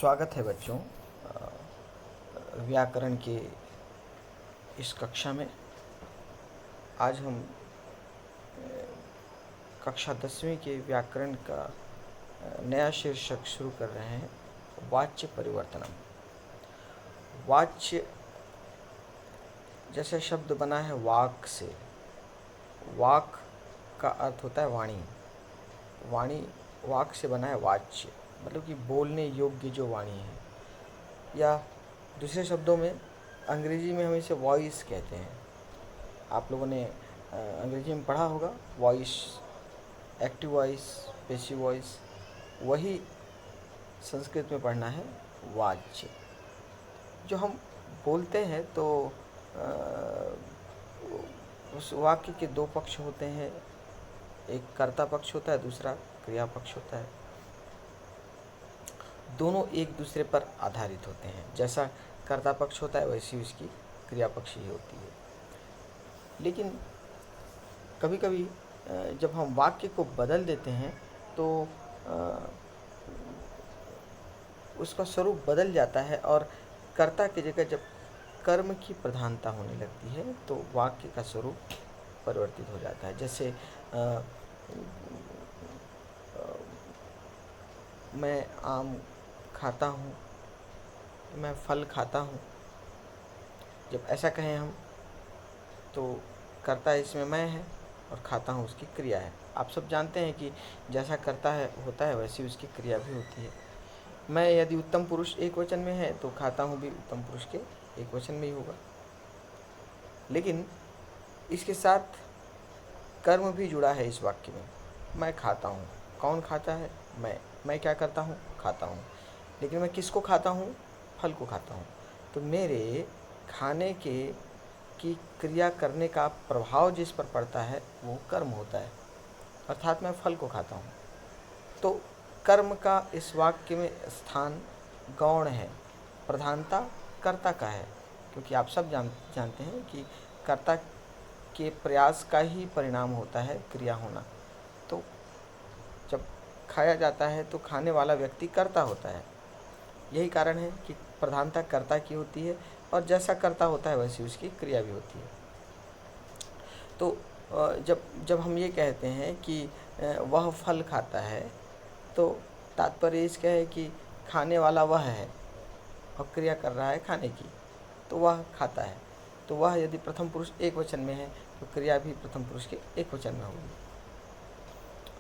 स्वागत है बच्चों व्याकरण के इस कक्षा में। आज हम कक्षा 10वीं के व्याकरण का नया शीर्षक शुरू कर रहे हैं, वाच्य परिवर्तनम। वाच्य जैसे शब्द बना है वाक से। वाक का अर्थ होता है वाणी। वाणी वाक से बना है वाच्य, मतलब कि बोलने योग्य जो वाणी है, या दूसरे शब्दों में अंग्रेजी में हम इसे वॉइस कहते हैं। आप लोगों ने अंग्रेजी में पढ़ा होगा voice, active voice, passive voice. वही संस्कृत में पढ़ना है वाच्य। जो हम बोलते हैं तो उस वाक्य के दो पक्ष होते हैं, एक कर्ता पक्ष होता है, दूसरा क्रिया पक्ष होता है। दोनों एक दूसरे पर आधारित होते हैं। जैसा कर्ता पक्ष होता है वैसी उसकी क्रिया पक्ष ही होती है। लेकिन कभी कभी जब हम वाक्य को बदल देते हैं तो उसका स्वरूप बदल जाता है और कर्ता की जगह जब कर्म की प्रधानता होने लगती है तो वाक्य का स्वरूप परिवर्तित हो जाता है। जैसे मैं आम खाता हूँ, मैं फल खाता हूँ। जब ऐसा कहें हम तो कर्ता इसमें मैं है और खाता हूँ उसकी क्रिया है। आप सब जानते हैं कि जैसा कर्ता है होता है वैसी उसकी क्रिया भी होती है। मैं यदि उत्तम पुरुष एक वचन में है तो खाता हूँ भी उत्तम पुरुष के एक वचन में ही होगा। लेकिन इसके साथ कर्म भी जुड़ा है इस वाक्य में। मैं खाता हूँ, कौन खाता है? मैं क्या करता हूँ? खाता हूँ। लेकिन मैं किसको खाता हूँ? फल को खाता हूँ। तो मेरे खाने की क्रिया करने का प्रभाव जिस पर पड़ता है वो कर्म होता है, अर्थात मैं फल को खाता हूँ। तो कर्म का इस वाक्य में स्थान गौण है, प्रधानता कर्ता का है, क्योंकि आप सब जानते हैं कि कर्ता के प्रयास का ही परिणाम होता है क्रिया होना। तो जब खाया जाता है तो खाने वाला व्यक्ति कर्ता होता है। यही कारण है कि प्रधानता कर्ता की होती है और जैसा कर्ता होता है वैसी उसकी क्रिया भी होती है। तो जब हम ये कहते हैं कि वह फल खाता है तो तात्पर्य इसका है कि खाने वाला वह है और क्रिया कर रहा है खाने की, तो वह खाता है। तो वह यदि प्रथम पुरुष एक वचन में है तो क्रिया भी प्रथम पुरुष के एक वचन में होगी।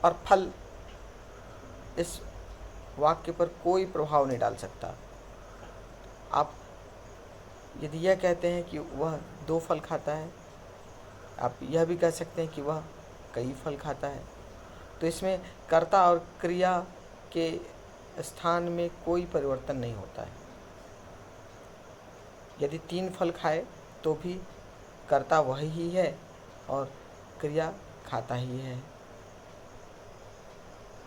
और फल इस वाक्य पर कोई प्रभाव नहीं डाल सकता। आप यदि यह कहते हैं कि वह 2 फल खाता है, आप यह भी कह सकते हैं कि वह कई फल खाता है। तो इसमें कर्ता और क्रिया के स्थान में कोई परिवर्तन नहीं होता है। यदि 3 फल खाए तो भी कर्ता वही ही है और क्रिया खाता ही है।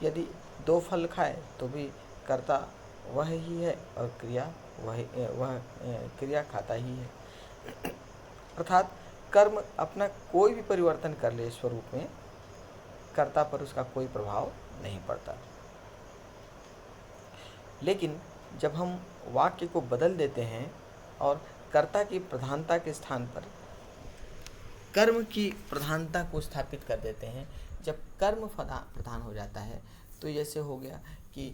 यदि 2 फल खाए तो भी कर्ता वह ही है और वह क्रिया खाता ही है। अर्थात कर्म अपना कोई भी परिवर्तन कर ले स्वरूप में, कर्ता पर उसका कोई प्रभाव नहीं पड़ता। लेकिन जब हम वाक्य को बदल देते हैं और कर्ता की प्रधानता के स्थान पर कर्म की प्रधानता को स्थापित कर देते हैं, जब कर्म प्रधान हो जाता है तो जैसे हो गया कि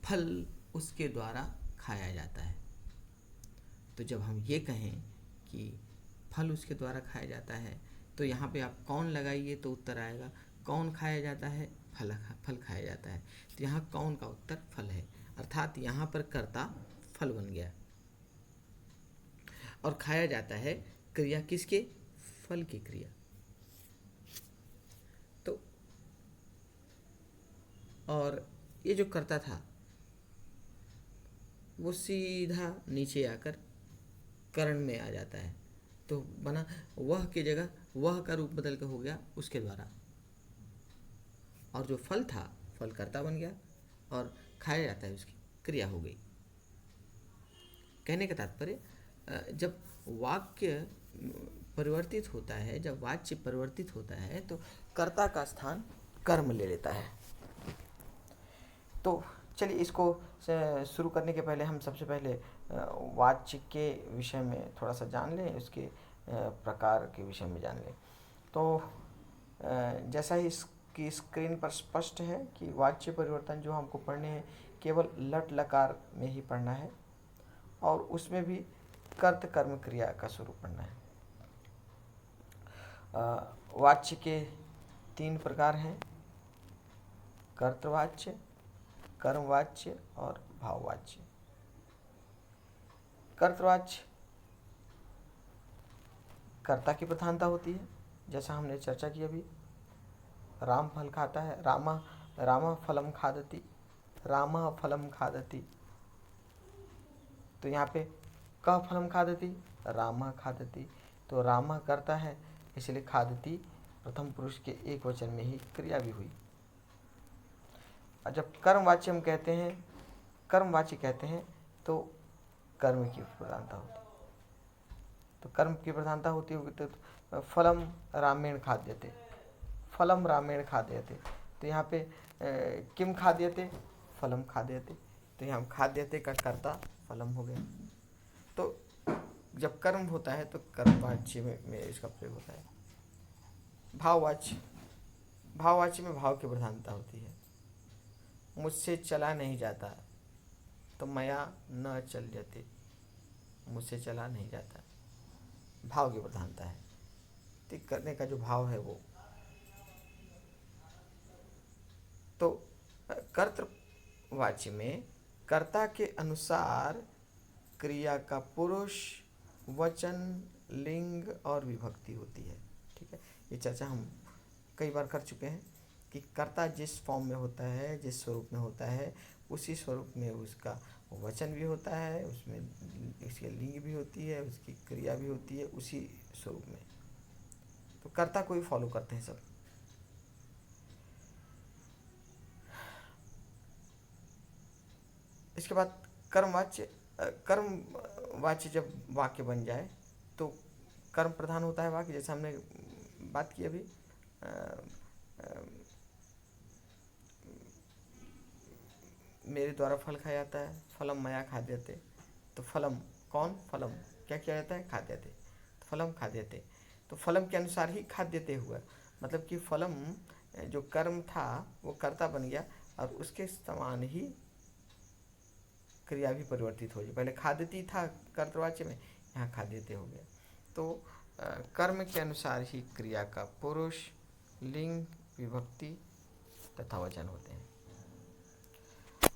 फल उसके द्वारा खाया जाता है। तो जब हम ये कहें कि फल उसके द्वारा खाया जाता है तो यहाँ पे आप कौन लगाइए तो उत्तर आएगा कौन खाया जाता है? फल खाया जाता है। तो यहाँ कौन का उत्तर फल है, अर्थात यहाँ पर कर्ता फल बन गया और खाया जाता है क्रिया किसके? फल की क्रिया। तो और ये जो कर्ता था वो सीधा नीचे आकर करण में आ जाता है, तो बना वह की जगह वह का रूप बदल के हो गया उसके द्वारा, और जो फल था फल कर्ता बन गया और खाया जाता है उसकी क्रिया हो गई। कहने का तात्पर्य जब वाक्य परिवर्तित होता है, जब वाच्य परिवर्तित होता है तो कर्ता का स्थान कर्म ले लेता है। तो चलिए इसको शुरू करने के पहले हम सबसे पहले वाच्य के विषय में थोड़ा सा जान लें, उसके प्रकार के विषय में जान लें। तो जैसा ही इसकी स्क्रीन पर स्पष्ट है कि वाच्य परिवर्तन जो हमको पढ़ने हैं केवल लट लकार में ही पढ़ना है और उसमें भी कर्त कर्म क्रिया का स्वरूप पढ़ना है। वाच्य के 3 प्रकार हैं, कर्तवाच्य, कर्मवाच्य और भाववाच्य। कर्तवाच्य कर्ता की प्रधानता होती है, जैसा हमने चर्चा की अभी। राम फल खाता है, राम फलम खादति, राम फलम खादति। तो यहाँ पे क फलम खादति, राम खादति। तो राम करता है, इसलिए खादति प्रथम पुरुष के एक वचन में ही क्रिया भी हुई। और जब कर्मवाच्य हम कहते हैं, कर्मवाच्य कहते हैं तो कर्म की प्रधानता होती है। तो कर्म की प्रधानता होती होगी तो फलम रामेण खाद्यते, फलम रामेण खाद्यते। तो यहाँ पे किम खाद्यते, फलम खाद्यते। तो यहाँ खाद्यते का कर्ता फलम हो गया। तो जब कर्म होता है तो कर्मवाच्य में इसका प्रयोग होता है। भाववाच्य, भाववाच्य में भाव की प्रधानता होती है। मुझसे चला नहीं जाता तो मया न चल जाते, मुझसे चला नहीं जाता, भाव की प्रधानता है। तो करने का जो भाव है वो। तो कर्तवाच्य में कर्ता के अनुसार क्रिया का पुरुष, वचन, लिंग और विभक्ति होती है। ठीक है, ये चर्चा हम कई बार कर चुके हैं कि कर्ता जिस फॉर्म में होता है, जिस स्वरूप में होता है, उसी स्वरूप में उसका वचन भी होता है, उसमें उसकी लिंग भी होती है, उसकी क्रिया भी होती है उसी स्वरूप में। तो कर्ता को ही फॉलो करते हैं सब। इसके बाद कर्मवाच्य, कर्मवाच्य जब वाक्य बन जाए तो कर्म प्रधान होता है वाक्य, जैसे हमने बात की अभी। मेरे द्वारा फल खाया जाता है, फलम मया खाद्यते। तो फलम कौन, फलम क्या किया जाता है, खाद्यते। तो फलम खाद्यते, तो फलम के अनुसार ही खाद्यते हुआ। मतलब कि फलम जो कर्म था वो कर्ता बन गया और उसके समान ही क्रिया भी परिवर्तित हो गई। पहले खाद्यती था कर्तवाच्य में, यहाँ खाद्यते हो गया। तो कर्म के अनुसार ही क्रिया का पुरुष, लिंग, विभक्ति तथा वचन होते हैं।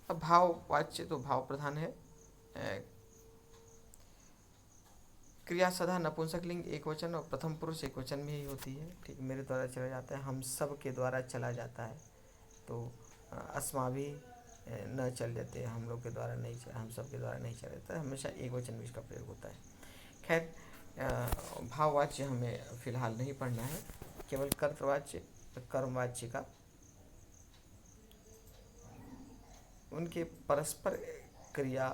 अब भाववाच्य तो भाव प्रधान है। क्रिया सदा नपुंसकलिंग एक वचन और प्रथम पुरुष एक वचन में ही होती है। ठीक, मेरे द्वारा चला जाता है, हम सब के द्वारा चला जाता है। तो अस्मा भी न चल जाते, हम लोग के द्वारा नहीं चल, हम सब के द्वारा नहीं चला जाता, हमेशा एक वचन में इसका प्रयोग होता है। खैर भाववाच्य हमें फिलहाल नहीं पढ़ना है, केवल कर्तवाच्य, कर्मवाच्य का उनके परस्पर क्रिया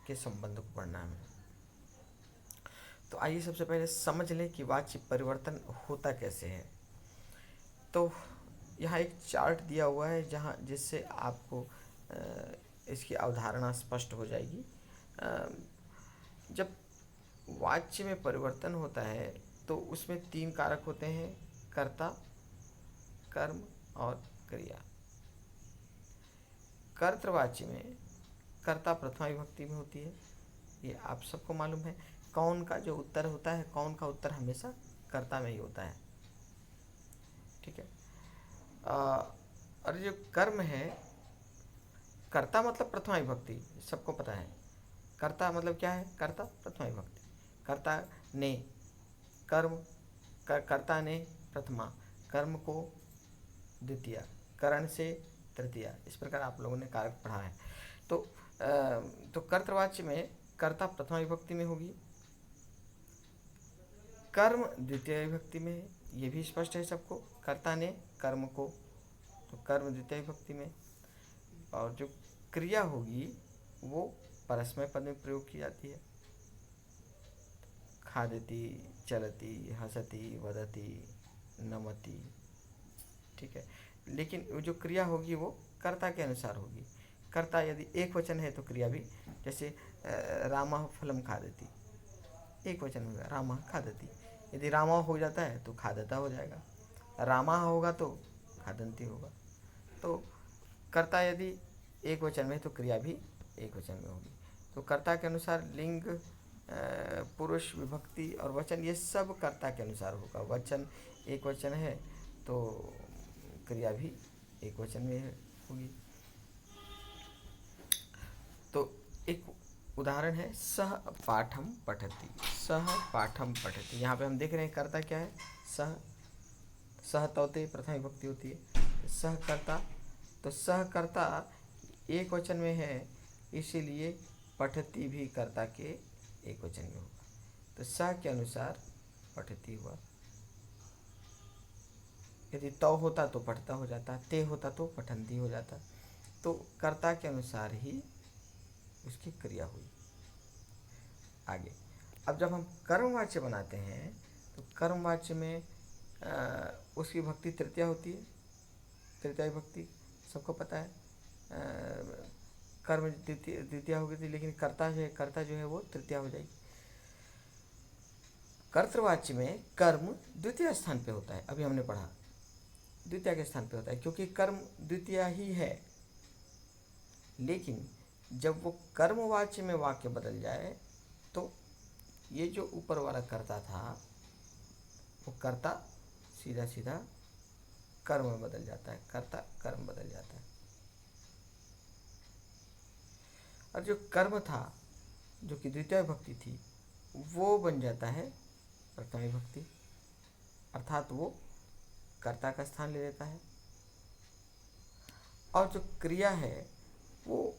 के संबंध को पढ़ना है। तो आइए सबसे पहले समझ लें कि वाच्य परिवर्तन होता कैसे है। तो यहाँ एक चार्ट दिया हुआ है जहाँ जिससे आपको इसकी अवधारणा स्पष्ट हो जाएगी। जब वाच्य में परिवर्तन होता है तो उसमें 3 कारक होते हैं, कर्ता, कर्म और क्रिया। कर्तवाच्य में कर्ता प्रथमा विभक्ति में होती है, ये आप सबको मालूम है। कौन का जो उत्तर होता है, कौन का उत्तर हमेशा कर्ता में ही होता है। ठीक है, और जो कर्म है, कर्ता मतलब प्रथमा विभक्ति, सबको पता है। कर्ता मतलब क्या है, कर्ता प्रथमा विभक्ति। कर्ता ने कर्म, कर्ता ने प्रथमा, कर्म को द्वितीय, करण से तृतीया, इस प्रकार आप लोगों ने कारक पढ़ा है। तो कर्तवाच्य में कर्ता प्रथमा विभक्ति में होगी, कर्म द्वितीय विभक्ति में है, ये भी स्पष्ट है सबको। कर्ता ने कर्म को, तो कर्म द्वितीय विभक्ति में। और जो क्रिया होगी वो परस्मै पद में प्रयोग की जाती है, खादति, चलति, हसति, वदति, नमति। ठीक है, लेकिन जो क्रिया होगी वो कर्ता के अनुसार होगी। कर्ता यदि एक वचन है तो क्रिया भी, जैसे रामः फलम खादति, एक वचन होगा रामः खादति। यदि रामा हो जाता है तो खादता हो जाएगा, रामा होगा तो खादंती होगा। तो कर्ता यदि एक वचन में तो क्रिया भी एक वचन में होगी। तो कर्ता के अनुसार लिंग, पुरुष, विभक्ति और वचन, ये सब कर्ता के अनुसार होगा। वचन एक वचन है तो क्रिया भी एक वचन में होगी। तो एक उदाहरण है, सह पाठम पठति। सह पाठम पठति, यहाँ पे हम देख रहे हैं कर्ता क्या है, सह। सह तौते प्रथम विभक्ति होती है, सह कर्ता। तो सह कर्ता एक वचन में है, इसीलिए पठति भी कर्ता के एक वचन में होगा। तो सह के अनुसार पठति हुआ। यदि तौ होता तो पठता हो जाता, ते होता तो पठंती हो जाता। तो कर्ता के अनुसार ही उसकी क्रिया हुई। आगे, अब जब हम कर्मवाच्य बनाते हैं तो कर्मवाच्य में उसकी भक्ति तृतीया होती है। तृतीया विभक्ति सबको पता है, कर्म द्वितीया हो गई थी, लेकिन कर्ता जो है वो तृतीया हो जाएगी। कर्तृवाच्य में कर्म द्वितीय स्थान पे होता है, अभी हमने पढ़ा द्वितीय के स्थान पे होता है, क्योंकि कर्म द्वितीय ही है। लेकिन जब वो कर्मवाच्य में वाक्य बदल जाए तो ये जो ऊपर वाला कर्ता था वो कर्ता सीधा सीधा कर्म में बदल जाता है, कर्ता कर्म बदल जाता है। और जो कर्म था, जो कि द्वितीय विभक्ति थी, वो बन जाता है प्रथम विभक्ति, अर्थात वो कर्ता का स्थान ले लेता है। और जो क्रिया है वो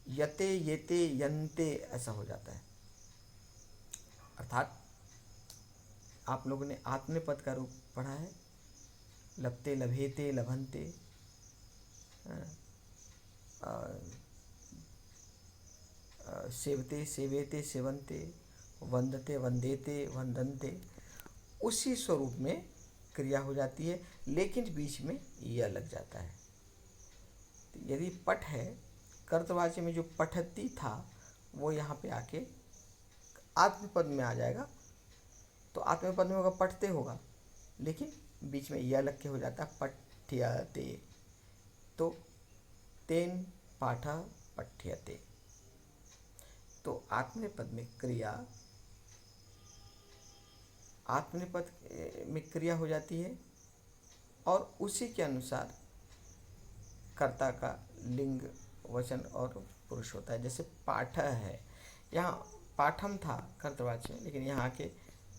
यते येते यन्ते ऐसा हो जाता है। अर्थात आप लोगों ने आत्मनेपद का रूप पढ़ा है, लभते लभेते लभन्ते, सेवते सेवेते सेवन्ते, वंदते वंदेते वंदन्ते। उसी स्वरूप में क्रिया हो जाती है, लेकिन बीच में यह लग जाता है। तो यदि पठ है, कर्तवाच्य में जो पठती था वो यहाँ पे आके आत्मपद में आ जाएगा। तो आत्मपद में होगा पठते होगा, लेकिन बीच में यह लग के हो जाता है पठ्यते। तो तेन पाठ पठ्यते। तो आत्मनेपद में क्रिया, आत्मनेपद में क्रिया हो जाती है और उसी के अनुसार कर्ता का लिंग, वचन और पुरुष होता है। जैसे पाठ है, यहाँ पाठम था कर्तवाच्य में, लेकिन यहाँ के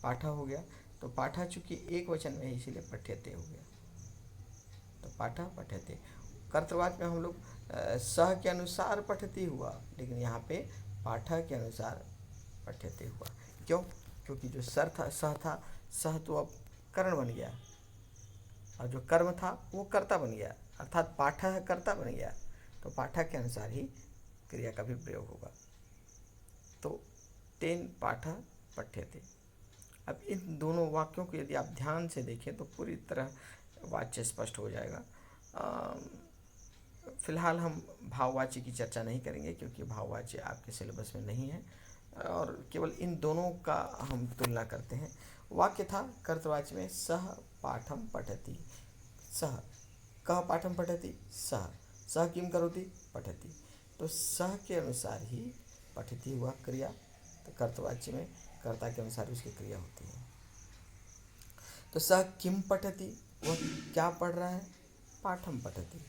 पाठा हो गया। तो पाठा चूंकि एक वचन में है, इसीलिए पठ्यते हो गया। तो पाठा पठ्यते। कर्तवाच्य में हम लोग सह के अनुसार पठती हुआ, लेकिन यहाँ पे पाठा के अनुसार पठ्यते हुआ। क्यों? क्योंकि जो सह था, सह तो अब करण बन गया, और जो कर्म था वो कर्ता बन गया, अर्थात पाठा कर्ता बन गया। तो पाठा के अनुसार ही क्रिया का भी प्रयोग होगा। तो तेन पाठा पठ्यते। अब इन दोनों वाक्यों को यदि आप ध्यान से देखें तो पूरी तरह वाच्य स्पष्ट हो जाएगा। फिलहाल हम भाववाच्य की चर्चा नहीं करेंगे, क्योंकि भाववाच्य आपके सिलेबस में नहीं है, और केवल इन दोनों का हम तुलना करते हैं। वाक्य था कर्तवाच्य में सह पाठम पठति। सह कह पाठम पठति, सह सह किम करोति पठति। तो सह के अनुसार ही पठति हुआ क्रिया। तो कर्तवाच्य में कर्ता के अनुसार उसकी क्रिया होती है। तो सह किम पठति, वह क्या पढ़ रहा है, पाठम पठति।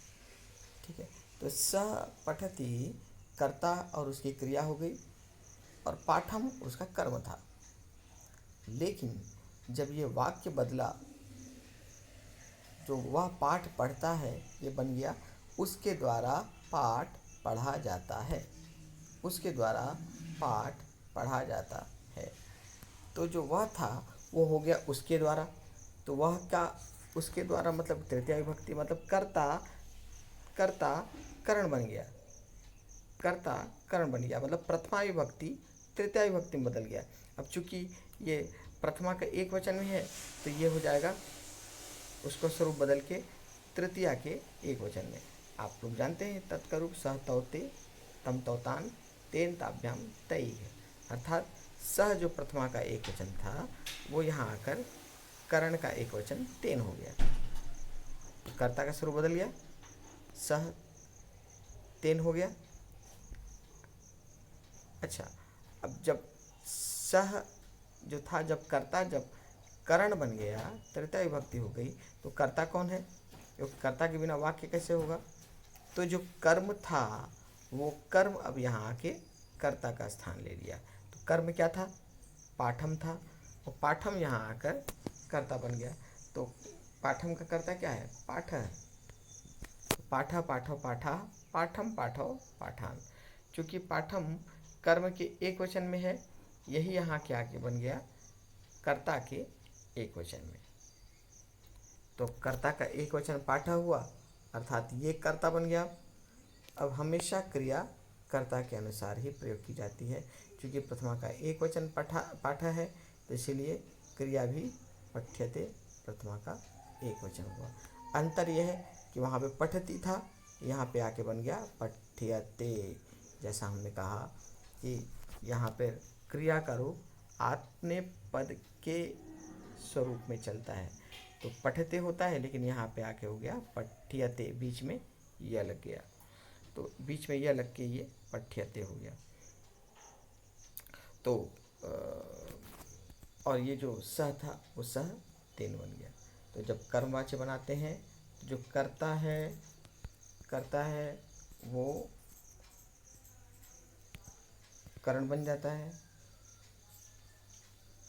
ठीक है, तो सह पठति कर्ता और उसकी क्रिया हो गई, और पाठम उसका कर्म था। लेकिन जब ये वाक्य बदला, जो वह पाठ पढ़ता है ये बन गया उसके द्वारा पाठ पढ़ा जाता है, उसके द्वारा पाठ पढ़ा जाता है। तो जो वह था वो हो गया उसके द्वारा। तो वह क्या, उसके द्वारा मतलब तृतीया विभक्ति, मतलब कर्ता करण बन गया, कर्ता करण बन गया, मतलब प्रथमा विभक्ति तृतीया विभक्ति में बदल गया। अब चूंकि ये प्रथमा का एक वचन में है तो ये हो जाएगा, उसको स्वरूप बदल के तृतीया के एक वचन में। आप लोग जानते हैं तत्करूप सह तौते तम तौतान तेन ताभ्याम तई है, अर्थात सह जो प्रथमा का एक वचन था वो यहाँ आकर करण का एक वचन तेन हो गया, कर्ता का स्वरूप बदल गया, सह तेन हो गया। अच्छा, अब जब सह जो था, जब कर्ता जब करण बन गया, तृतीया विभक्ति हो गई, तो कर्ता कौन है? क्योंकि कर्ता के बिना वाक्य कैसे होगा? तो जो कर्म था वो कर्म अब यहाँ आके कर्ता का स्थान ले लिया। तो कर्म क्या था? पाठम था, और पाठम यहाँ आकर कर्ता बन गया। तो पाठम का कर्ता क्या है? पाठ है। पाठा पाठो पाठा पाठम पाठो पाठान। चूँकि पाठम कर्म के एक वचन में है, यही यहाँ क्या आके बन गया? कर्ता के एक वचन में। तो कर्ता का एक वचन पाठा हुआ, अर्थात ये कर्ता बन गया। अब हमेशा क्रिया कर्ता के अनुसार ही प्रयोग की जाती है। क्योंकि प्रथमा का एक वचन पाठा है, तो इसीलिए क्रिया भी पठ्यते प्रथमा का एक वचन हुआ। अंतर यह है कि वहाँ पे पठती था, यहाँ पे आके बन गया पठ्यते। जैसा हमने कहा कि यहाँ पे क्रिया का रूप आत्मनेपद के स्वरूप में चलता है, तो पठते होता है, लेकिन यहाँ पे आके हो गया पठ्यते, बीच में यह लग गया, तो बीच में यह लग के ये पठ्यते हो गया। तो और ये जो सह था वो सह तेन बन गया। तो जब कर्मवाच्य बनाते हैं, जो करता है वो करण बन जाता है,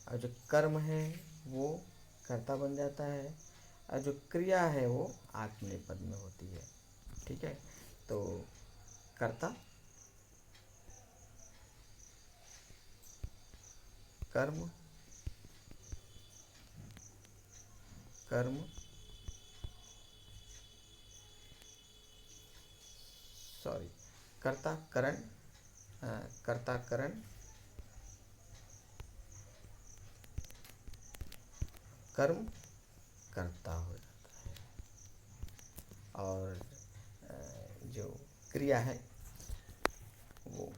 और जो कर्म है वो कर्ता बन जाता है, और जो क्रिया है वो आत्मनेपद में होती है। ठीक है, तो कर्ता, कर्म, कर्म, सॉरी, कर्ता करण, कर्ता करण, कर्म कर्ता हो जाता है, और जो क्रिया है वो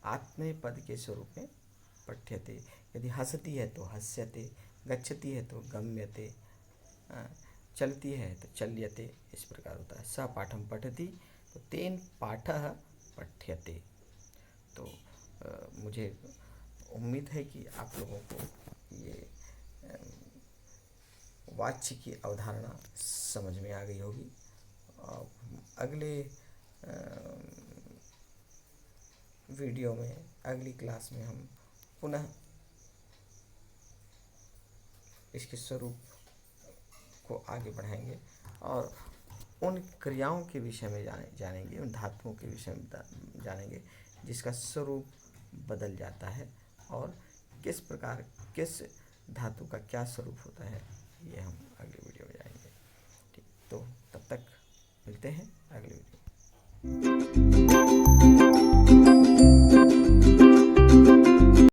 आत्मनेपद के स्वरूप में पठ्यते। यदि हसती है तो हस्यते, गच्छति है तो गम्यते, चलती है तो चल्यते, इस प्रकार होता है। स पाठम पठति तो तेन पाठः पठ्यते। तो मुझे उम्मीद है कि आप लोगों को ये वाच्य की अवधारणा समझ में आ गई होगी। अगले वीडियो में, अगली क्लास में हम पुनः इसके स्वरूप को आगे बढ़ाएंगे और उन क्रियाओं के विषय में जानेंगे, उन धातुओं के विषय में जानेंगे जिसका स्वरूप बदल जाता है, और किस प्रकार किस धातु का क्या स्वरूप होता है, ये हम अगले वीडियो में जानेंगे। ठीक, तो तब तक मिलते हैं अगले वीडियो में।